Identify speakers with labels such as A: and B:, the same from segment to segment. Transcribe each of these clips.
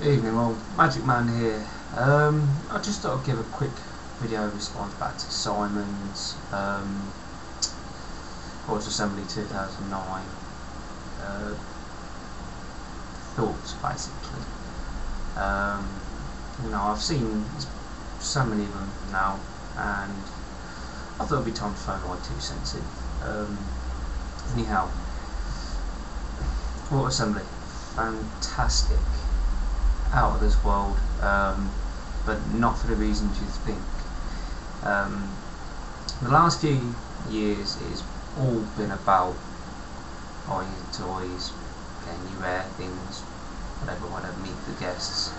A: Evening, well, Magic Man here. I just thought I'd give a quick video response back to Simon's Horse Assembly 2009 thoughts, basically. I've seen so many of them now, and I thought it'd be time to throw my 2 cents in. Anyhow, Horse Assembly, fantastic, out of this world, but not for the reasons you think. The last few years it's all been about buying toys, getting new rare things, whatever, meet the guests,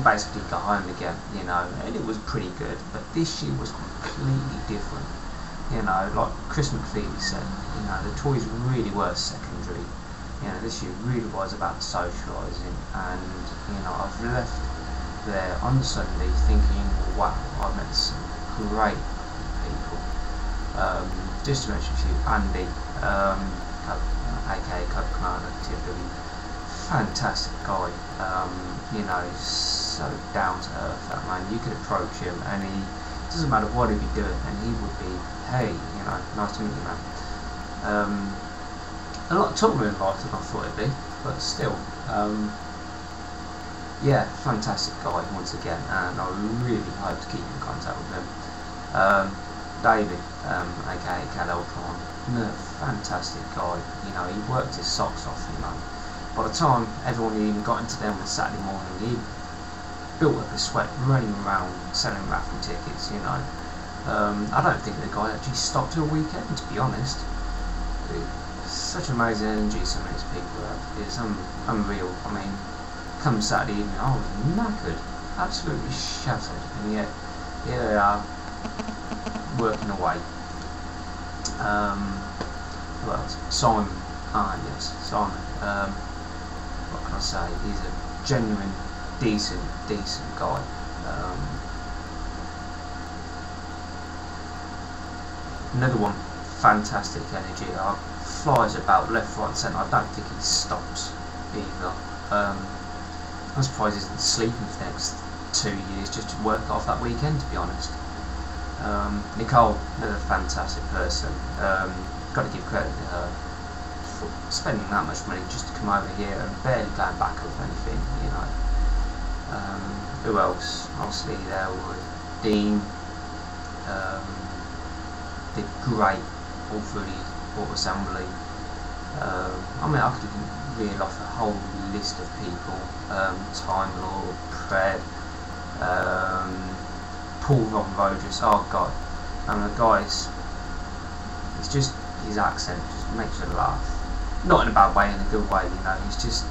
A: basically go home again, and it was pretty good. But this year was completely different. Like Chris McFeely said, the toys really were secondary. This year really was about socialising, and I've left there on the Sunday thinking, wow, I've met some great people. Just to mention a few, Andy, aka Coconut Activity, fantastic guy. He's so down to earth, that man. You could approach him and he doesn't matter what he'd be doing, and he would be, hey, nice to meet you, man. A lot taller in life than I thought it'd be, but still, yeah, fantastic guy once again, and I really hope to keep in contact with him. David, aka Cad Ultron, fantastic guy. He worked his socks off. By the time everyone even got into them on Saturday morning, he built up his sweat running around selling raffle tickets. I don't think the guy actually stopped till a weekend, to be honest. Such amazing energy some of these people have. It's unreal. I mean, come Saturday evening, I was knackered, absolutely shattered, and yet here they are, working away. Who else? Simon. Yes, Simon. What can I say? He's a genuine, decent guy. Another one, fantastic energy. Flies about left, right, and centre. I don't think he stops either. I'm surprised he isn't sleeping for the next 2 years just to work off that weekend, to be honest. Nicole, another fantastic person. Got to give credit to her for spending that much money just to come over here and barely going back with anything. Who else? Obviously there was Dean. Did great all through the Horse Assembly. I could reel off a whole list of people. Time Lord, Pred, Paul Ron Rogers. Oh God, the guys. It's just his accent just makes you laugh. Not in a bad way, in a good way. He's just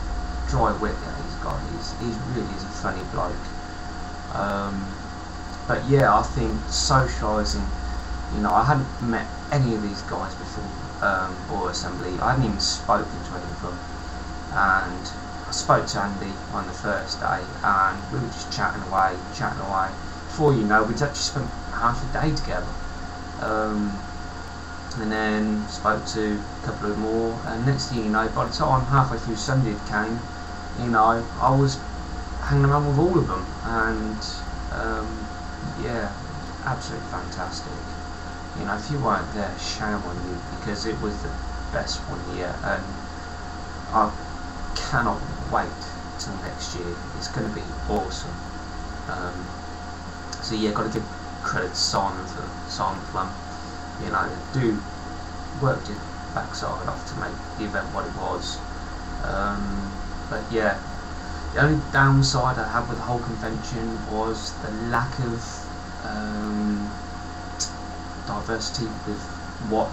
A: dry wit that he's got. He's really is a funny bloke. But yeah, I think socialising. I hadn't met any of these guys before Horse Assembly. I hadn't even spoken to any of them, and I spoke to Andy on the first day, and we were just chatting away. Before you know, we'd actually spent half a day together, and then spoke to a couple of more, and next thing you know, by the time halfway through Sunday came, I was hanging around with all of them, and yeah, absolutely fantastic. If you weren't there, shame on you, because it was the best one yet, and I cannot wait till next year. It's going to be awesome. So yeah, got to give credit to Simon Plum. Do worked his backside off to make the event what it was. But yeah, the only downside I had with the whole convention was the lack of diversity with what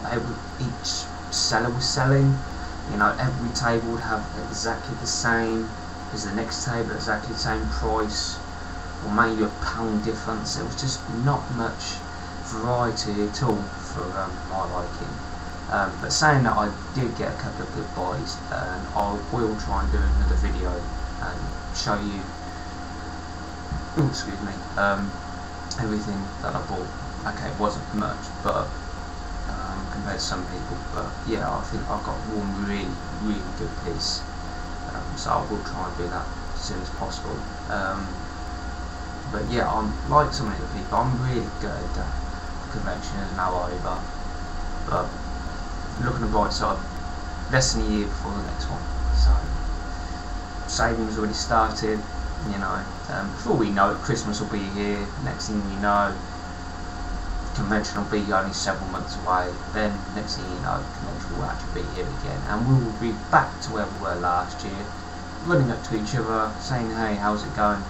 A: each seller was selling. Every table would have exactly the same as the next table, exactly the same price, or maybe a £1 difference. There was just not much variety at all for my liking. But saying that, I did get a couple of good buys, and I will try and do another video and show you, everything that I bought. Okay, it wasn't much, but compared to some people, but yeah, I think I've got one really good piece, so I will try and do that soon as possible. But yeah, I'm like so many other people, I'm really gutted that the convention is now over. But looking at the bright side, less than a year before the next one, so savings already started. You know, before we know it, Christmas will be here. Next thing you know, convention will be only several months away. Then next thing you know, the convention will actually be here again, and we will be back to where we were last year, running up to each other, saying, "Hey, how's it going?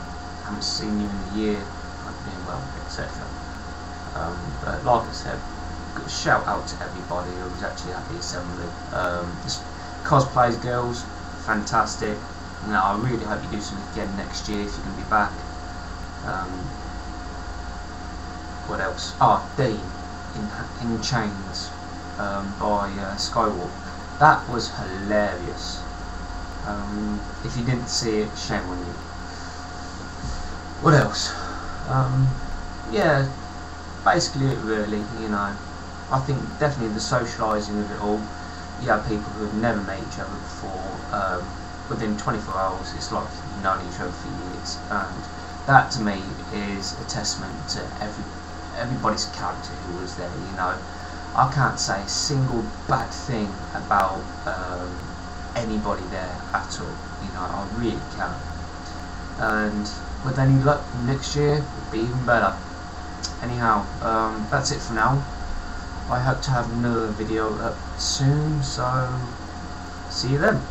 A: Haven't seen you in a year. I'm doing well," etc. But like I said, shout out to everybody who was actually at the assembly. Just cosplays, girls, fantastic. You know, I really hope you do something again next year if you can be back. What else? Dean in Chains by Skywalk. That was hilarious. If you didn't see it, shame on you. What else? Yeah, basically it really, you know. I think definitely the socialising of it all. You have people who have never met each other before. Within 24 hours, it's like you've known each other for years, and that to me is a testament to everybody's character who was there. You know, I can't say a single bad thing about anybody there at all. You know, I really can't. And with any luck, next year will be even better. Anyhow, that's it for now. I hope to have another video up soon, so see you then.